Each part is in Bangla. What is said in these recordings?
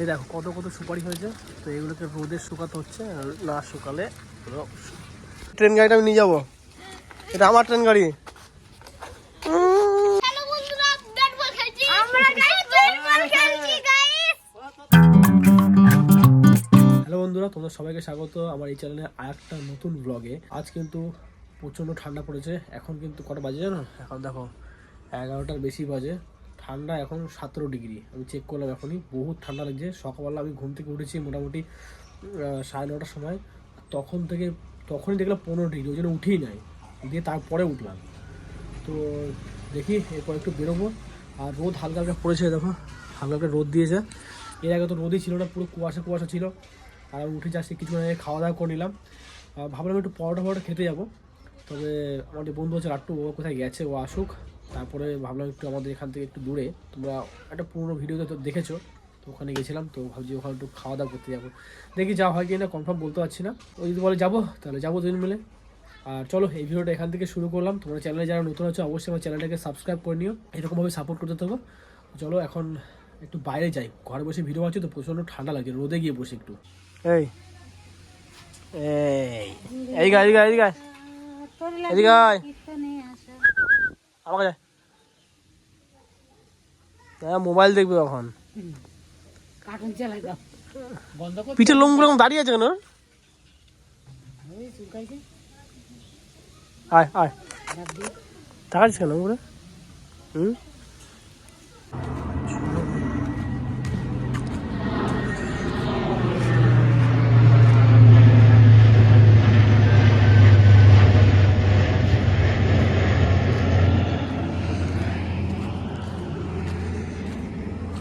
এই দেখো কত কত সুপারি হয়েছে। তো এগুলোকে রোদে শুকাতে হচ্ছে, না শুকালে ট্রেন গাড়িটা আমি নিয়ে যাবো। এটা আমার ট্রেন গাড়ি। হ্যালো বন্ধুরা, তোমাদের সবাইকে স্বাগত আমার এই চ্যানেলে আরেকটা নতুন ব্লগে। আজ কিন্তু প্রচণ্ড ঠান্ডা পড়েছে। এখন কিন্তু কটা বাজে জানো? এখন দেখো 11টার বেশি বাজে। ঠান্ডা এখন 17 ডিগ্রি। আমি চেক করলাম, এখনই বহুত ঠান্ডা লাগছে। সকালবেলা আমি ঘুম থেকে উঠেছি মোটামুটি 9:30টার সময়। তখনই দেখলাম 15 ডিগ্রি, ওই জন্য উঠেই নাই, দিয়ে তারপরে উঠলাম। তো দেখি এরপর একটু বেরোবো। আর রোদ হালকা হালকা পড়েছে, দেখো হালকা হালকা রোদ দিয়েছে। এর আগে তো রোদই ছিল না, পুরো কুয়াশা ছিল। আর উঠে যাচ্ছি, কিছুক্ষণ আগে খাওয়া দাওয়া করে নিলাম। ভাবলাম একটু পরোটা খেতে যাবো। তবে আমার যে বন্ধু আছে লাট্টু, ও কোথায় গেছে, ও আসুক। তারপরে ভাবলাম একটু আমাদের এখান থেকে একটু দূরে, তোমরা একটা পুরোনো ভিডিওতে তো দেখেছো, তো ওখানে গেছিলাম। তো ভাবছি ওখানে একটু খাওয়া দাওয়া করতে যাবো। দেখি যাওয়া হয় কি না, কনফার্ম বলতে পারছি না। ওই যদি বলে যাবো তাহলে যাবো দুজন মিলে। আর চলো এই ভিডিওটা এখান থেকে শুরু করলাম। তোমরা চ্যানেলে যারা নতুন আছো অবশ্যই আমার চ্যানেলটাকে সাবস্ক্রাইব করে নিও, এরকমভাবে সাপোর্ট করতে থাকো। চলো এখন একটু বাইরে যাই, ঘরে বসে ভিডিও আছে তো প্রচণ্ড ঠান্ডা লাগছে, রোদে গিয়ে বসে একটু। এই এই গাই এই গাই এদিকে আয়, আমাকে মোবাইল দেখবে এখন। পিঠের লোমগুলো দাঁড়িয়ে আছে কেন? আয় আয়, তাকাচ্ছিস কেন করে?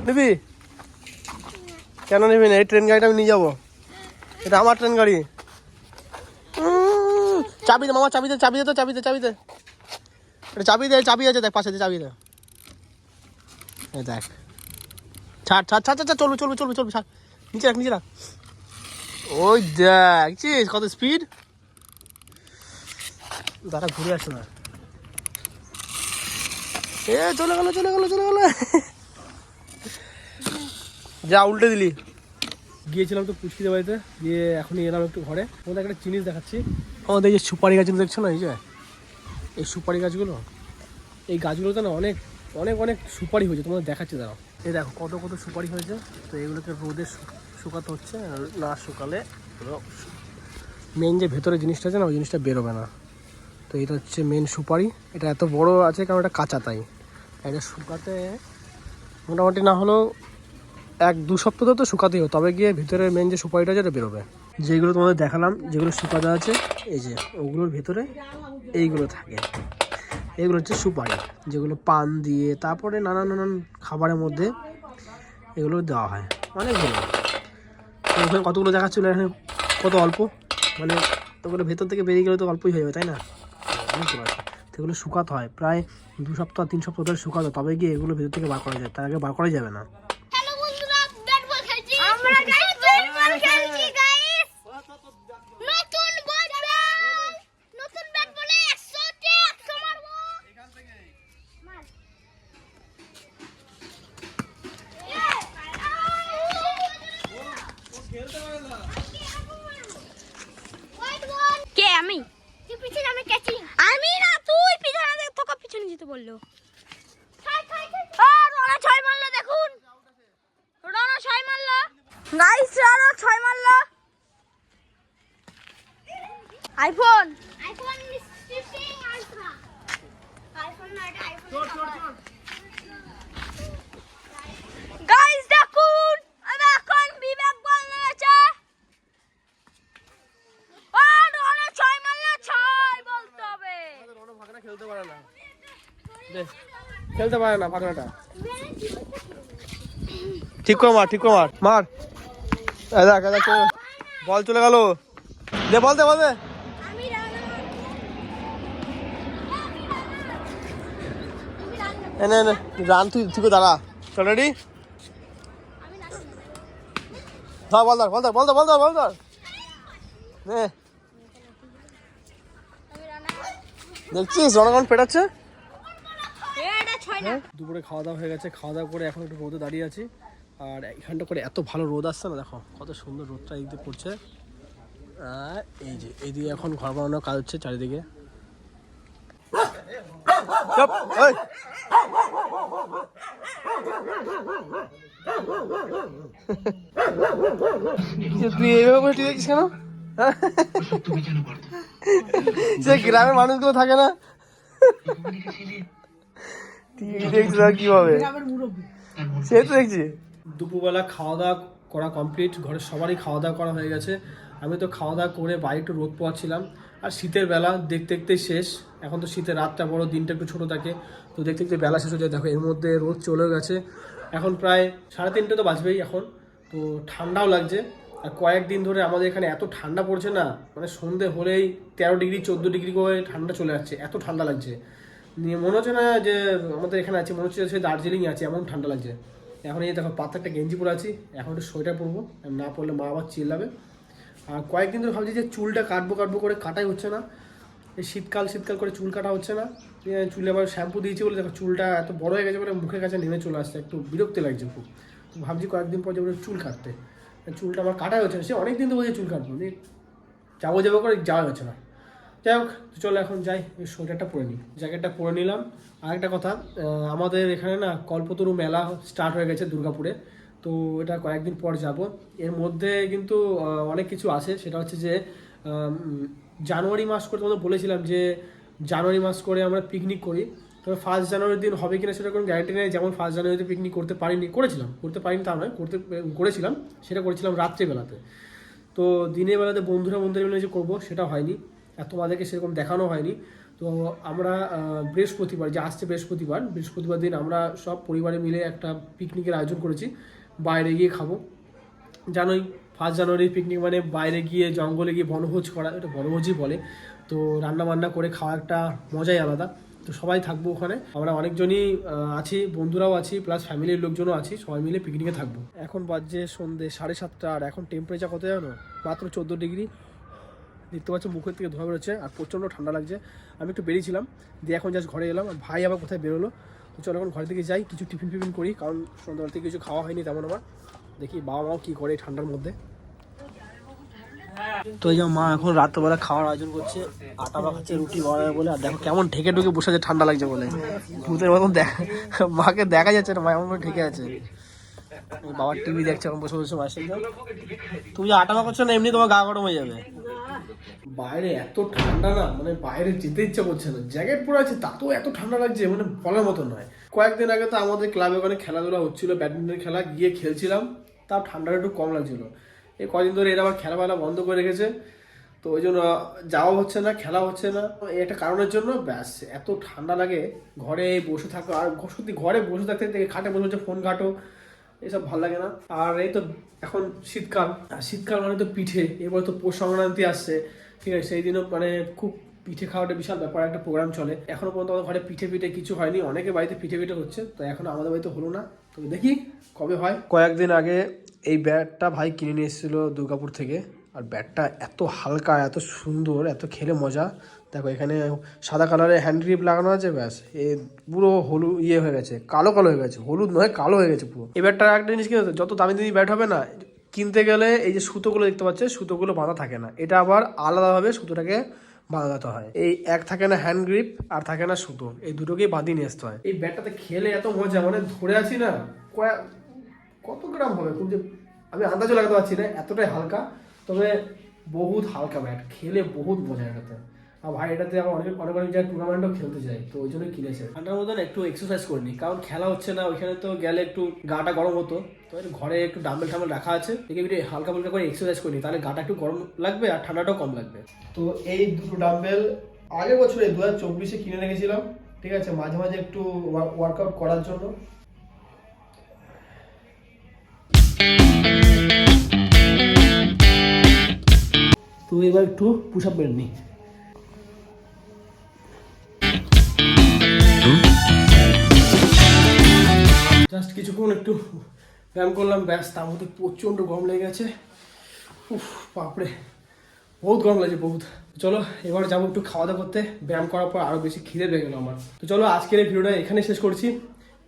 নিবি কেন? নিবি না? এই ট্রেন গাড়িটা আমি নিয়ে যাবো, এটা আমার ট্রেন গাড়ি। চাবি দে মামা, চাবি দে, চাবি দে, তো চাবি দে, চাবি দে, চাবি দে, চাবি আছে দেখ পাশে, চাবি দে। এই দেখ, ছাড় ছাড় ছাড় ছাড়, চলবে চলবে চলবে চলবে, ছাড়, নিচে রাখ নিচে রাখ। ওই দেখছিস কত স্পিড। দাঁড়া ঘুরে আসো না। এ চলে গেল চলে গেল চলে গেল, যা উল্টে দিলি। গিয়েছিলাম তো পুচকিদের বাড়িতে, গিয়ে এখনই এলাম একটু ঘরে। তোমাদের একটা জিনিস দেখাচ্ছি। আমাদের এই যে সুপারি গাছগুলো দেখছো না, এই যে এই সুপারি গাছগুলো, এই গাছগুলোতে না অনেক অনেক অনেক সুপারি হয়েছে। তোমাদের দেখাচ্ছি দাঁড়াও। এই দেখো কত কত সুপারি হয়েছে। তো এগুলোকে রোদে শুকাতে হচ্ছে, না শুকালে মেন যে ভেতরে জিনিসটা আছে না, ওই জিনিসটা বেরোবে না। তো এটা হচ্ছে মেন সুপারি। এটা এত বড় আছে কারণ এটা কাঁচা, তাই এটা শুকাতে মোটামুটি না হলেও 1-2 সপ্তাহ তো শুকাতেই হবে, তবে গিয়ে ভিতরে মেন যে সুপারিটা আছে এটা বেরোবে। যেগুলো তোমাদের দেখালাম, যেগুলো শুকাতে আছে, এই যে ওগুলোর ভেতরে এইগুলো থাকে। এগুলো হচ্ছে সুপারি, যেগুলো পান দিয়ে তারপরে নানান নানান খাবারের মধ্যে এগুলো দেওয়া হয়। অনেকগুলো ওখানে কতগুলো দেখাচ্ছিল, এখানে কত অল্প, মানে ওগুলো ভেতর থেকে বেরিয়ে গেলে তো অল্পই হয়ে যাবে, তাই না? অনেকগুলো আছে। সেগুলো শুকাতে হয় প্রায় 2 সপ্তাহ 3 সপ্তাহ ধরে শুকাতে, তবে গিয়ে এগুলো ভেতর থেকে বার করা যায়, তার আগে বার করাই যাবে না। কে? আমি পিছনে, আমি ক্যাচিং। আমি না, তুই পিছনে দেখ, তোকে পিছনে যেতে বললো। রানা 6 মারলো, দেখুন রানা 6 মারলো, গাইস রানা 6 মারলো। আইফোন 15 আলট্রা, আইফোন না, এটা আইফোন। গাইস দেখুন, আমি এখন বিবেক বল নিয়েছে। খেলতে পারে না ভাগনাটা। ঠিক করে মার, ঠিক করে মার, মার। দেখ দেখ, বল চলে গেল। দে বল, দে বল, দে। রান, তুই ঠিক দাঁড়া। চল রেডি, ধর বল, ধর বল, ধর বল, ধর বল, ধর বল, ধর। দেখছিস জনগণ পেটাচ্ছে। দুপুরে খাওয়া দাওয়া হয়ে গেছে, খাওয়া দাওয়া করে এখন একটু রোদে দাঁড়িয়ে আছি। আর এখানটা করে এত ভালো রোদ আসছে না, দেখো কত সুন্দর রোদটা এইদিকে পড়ছে। আর এই যে এইদিকে এখন ঘর বানানোর কাজ হচ্ছে চারিদিকে। তুই এইভাবে বসে দেখছিস কেন? সে গ্রামের মানুষগুলো থাকে না, দেখছিস আর কি হবে, সে তো দেখছি। দুপুরবেলা খাওয়া দাওয়া করা কমপ্লিট, ঘরের সবারই খাওয়া দাওয়া করা হয়ে গেছে। আমি তো খাওয়া দাওয়া করে বাইরে একটু রোদ পোয়াচ্ছিলাম। আর শীতের বেলা দেখতে দেখতে শেষ। এখন তো শীতের রাতটা বড়, দিনটা একটু ছোটো থাকে, তো দেখতে দেখতে বেলা শেষ হয়ে যায়। দেখো এর মধ্যে রোদ চলেও গেছে, এখন প্রায় 3:30 তো বাজবেই এখন। তো ঠান্ডাও লাগছে। আর কয়েকদিন ধরে আমাদের এখানে এত ঠান্ডা পড়ছে না, মানে সন্ধে হলেই 13 ডিগ্রি 14 ডিগ্রি করে ঠান্ডা চলে যাচ্ছে, এত ঠান্ডা লাগছে। নিয়ে মনে হচ্ছে না যে আমাদের এখানে আছে, মনে হচ্ছে সে দার্জিলিংয়ে আছে, এমন ঠান্ডা লাগছে। এখন এই দেখো পাতা একটা গেঞ্জি পরে আছি, এখন একটু সোয়েটার পরবো, না পরলে মা আবার চিল্লাবে। আর কয়েকদিন ধরে ভাবছি যে চুলটা কাটবো করে কাটাই হচ্ছে না। এই শীতকাল করে চুল কাটা হচ্ছে না। চুলে আবার শ্যাম্পু দিয়েছি বলে দেখো চুলটা এত বড় হয়ে গেছে বলে মুখের কাছে নেমে চলে আসছে, একটু বিরক্তি লাগছে খুব। তো ভাবছি কয়েকদিন পর যাবো চুল কাটতে, চুলটা আমার কাটাই হচ্ছে না। সে অনেক দিন তো বলছে চুল কাটবো, যাবো করে যাওয়া হচ্ছে না। যাই হোক, চলো এখন যাই, ওই সোয়েটারটা পরে নিই, জ্যাকেটটা পরে নিলাম। আরেকটা কথা, আমাদের এখানে না কল্পতরু মেলা স্টার্ট হয়ে গেছে দুর্গাপুরে, তো এটা কয়েকদিন পর যাব। এর মধ্যে কিন্তু অনেক কিছু আছে, সেটা হচ্ছে যে জানুয়ারি মাস করে তোমাদের বলেছিলাম যে জানুয়ারি মাস করে আমরা পিকনিক করি। তবে 1 জানুয়ারির দিন হবে কিনা সেটা কোনো গ্যারান্টি নেই। যেমন 1 জানুয়ারিতে পিকনিক করতে পারিনি তা নয়, করেছিলাম, সেটা করেছিলাম রাত্রিবেলাতে। তো দিনের বেলাতে বন্ধুরা মিলে যে করবো সেটা হয়নি, আর তোমাদেরকে সেরকম দেখানো হয়নি। তো আমরা বৃহস্পতিবার যে আসছে বৃহস্পতিবার দিন আমরা সব পরিবারে মিলে একটা পিকনিকের আয়োজন করেছি, বাইরে গিয়ে খাবো। জানোই 1 জানুয়ারির পিকনিক মানে বাইরে গিয়ে জঙ্গলে গিয়ে বনভোজ করা, এটা বনভোজই বলে। তো রান্না বান্না করে খাওয়া একটা মজাই আলাদা। তো সবাই থাকবো ওখানে, আমরা অনেকজনই আছি, বন্ধুরাও আছি, প্লাস ফ্যামিলির লোকজনও আছি, সবাই মিলে পিকনিকে থাকবো। এখন বাজছে সন্ধ্যে 7:30, আর এখন টেম্পারেচার কত জানো? মাত্র 14 ডিগ্রি। দেখতে পাচ্ছ মুখের থেকে ধোয়া বেরোচ্ছে, আর প্রচণ্ড ঠান্ডা লাগছে। আমি একটু বেরিয়েছিলাম, দিয়ে এখন জাস্ট ঘরে এলাম। আর ভাই আবার কোথায় বেরোলো, তো চলো এখন ঘর থেকে যাই, কিছু টিফিন করি, কারণ সন্ধ্যাবেলা থেকে কিছু খাওয়া হয়নি তেমন আমার। দেখি বাবা মাও কী করে ঠান্ডার মধ্যে। তো এই যে মা এখন রাত্রেবেলা খাওয়ার আয়োজন করছে, আটা মাখাচ্ছে রুটি বানাবে বলে। আর দেখো কেমন ঢেকে ঢুকে বসে আছে, ঠান্ডা লাগছে বলে। ভূতের মতন মাকে দেখা যাচ্ছে না, মা এমন ঢেকে আছে। বাবার টিভি দেখছে এখন বসে বসে মাসে। তুমি যে আটা মাখাচ্ছ না, এমনি তোমার গা গরম হয়ে যাবে। বাইরে এত ঠান্ডা না, মানে বাইরে যেতে ইচ্ছা করছে না। জ্যাকেট পরে আছে তাতেও এত ঠান্ডা লাগছে, মানে বলার মতো নয়। কয়েকদিন আগে তো আমাদের ক্লাবে ওখানে খেলাধুলা হচ্ছিল, ব্যাডমিন্টন খেলা, গিয়ে খেলছিলাম, তাও ঠান্ডাটা একটু কম লাগছিল। এই কদিন ধরে এরা আবার খেলাফেলা বন্ধ করে রেখেছে, তো ওই জন্য যাওয়া হচ্ছে না, খেলা হচ্ছে না। এই একটা কারণের জন্য ব্যাস এত ঠান্ডা লাগে। ঘরে বসে থাকো, আর সত্যি ঘরে বসে থাকতে খাটে বসে বসে ফোন ঘাটো, এসব ভালো লাগে না। আর এই তো এখন শীতকাল মানে তো পিঠে, এবার তো পৌষ সংক্রান্তি আসছে, ঠিক আছে, সেই দিনও মানে খুব পিঠে খাওয়াটা বিশাল ব্যাপার, একটা প্রোগ্রাম চলে। এখনো পর্যন্ত আমাদের ঘরে পিঠে কিছু হয়নি, অনেকের বাড়িতে পিঠে হচ্ছে, তো এখন আমাদের বাড়িতে হলো না, তো দেখি কবে হয়। কয়েকদিন আগে এই ব্যাটটা ভাই কিনে নিয়ে এসেছিলো দুর্গাপুর থেকে, আর ব্যাটটা এত হালকা, এত সুন্দর, এত খেলে মজা। দেখো এখানে সাদা কালারের হ্যান্ড গ্রিপ লাগানো আছে, ব্যাস এ পুরো হলুদ হয়ে গেছে, কালো হয়ে গেছে, হলুদ নয় কালো হয়ে গেছে পুরো। এই ব্যাটটার একটা জিনিস কিনতে, যত দামি ব্যাট হবে না, কিনতে গেলে এই যে সুতোগুলো দেখতে পাচ্ছে, সুতোগুলো বাঁধা থাকে না, এটা আবার আলাদাভাবে সুতোটাকে বাঁধাতে হয়। এই এক থাকে না হ্যান্ড গ্রিপ, আর থাকে না সুতো, এই দুটোকেই বাঁধিয়ে নিয়ে আসতে হয়। এই ব্যাটটাতে খেলে এত মজা, মানে ধরে আছি না, কত গ্রাম হবে খুব যে আমি আন্দাজও লাগাতে পারছি না, এতটাই হালকা। তবে বহুত হালকা ব্যাট, খেলে বহুত মজা এটাতে। আর ভাই এটাতে আমার অনেক জায়গায় টুর্নামেন্টও খেলতে যাই, তো ওই জন্যই কিনেছে। ঠান্ডার মতন একটু এক্সারসাইজ করিনি, কারণ খেলা হচ্ছে না ওইখানে, তো গেলে একটু গাটা গরম হতো। তো ঘরে একটু ডাম্বেল রাখা আছে, দেখে হালকা করে এক্সারসাইজ করিনি, তাহলে গাটা একটু গরম লাগবে আর ঠান্ডাটাও কম লাগবে। তো এই দুটো ডাম্বেল আগের বছরে 2024-এ কিনে রেখেছিলাম, ঠিক আছে, মাঝে মাঝে একটু ওয়ার্কআউট করার জন্য। তো এবার একটু পুশ আপ মেরে নিই। জাস্ট কিছুক্ষণ একটু ব্যায়াম করলাম, ব্যাস, তার মধ্যে প্রচণ্ড গরম লেগে গেছে। উফ বাপরে, বহুত গরম লাগছে বহুত। চলো এবার যাবো একটু খাওয়া দাওয়া করতে, ব্যায়াম করার পর আরও বেশি খিদে লেগে গেলো আমার। তো চলো আজকের এই ভিডিওটা এখানে শেষ করছি।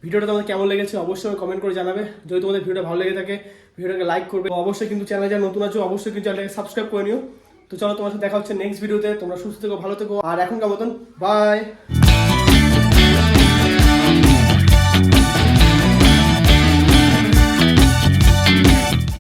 ভিডিওটা তোমাদের কেমন লেগেছে অবশ্যই কমেন্ট করে জানাবে। যদি তোমাদের ভিডিওটা ভালো লেগে থাকে ভিডিওটাকে লাইক করবে, অবশ্যই কিন্তু চ্যানেলে যারা নতুন আছো অবশ্যই কিন্তু চ্যানেলটাকে সাবস্ক্রাইব করে নিও। তো চলো তোমার সাথে দেখা হচ্ছে নেক্সট ভিডিওতে। তোমরা সুস্থ থেকো, ভালো থেকো, আর এখনকার মতন বাই।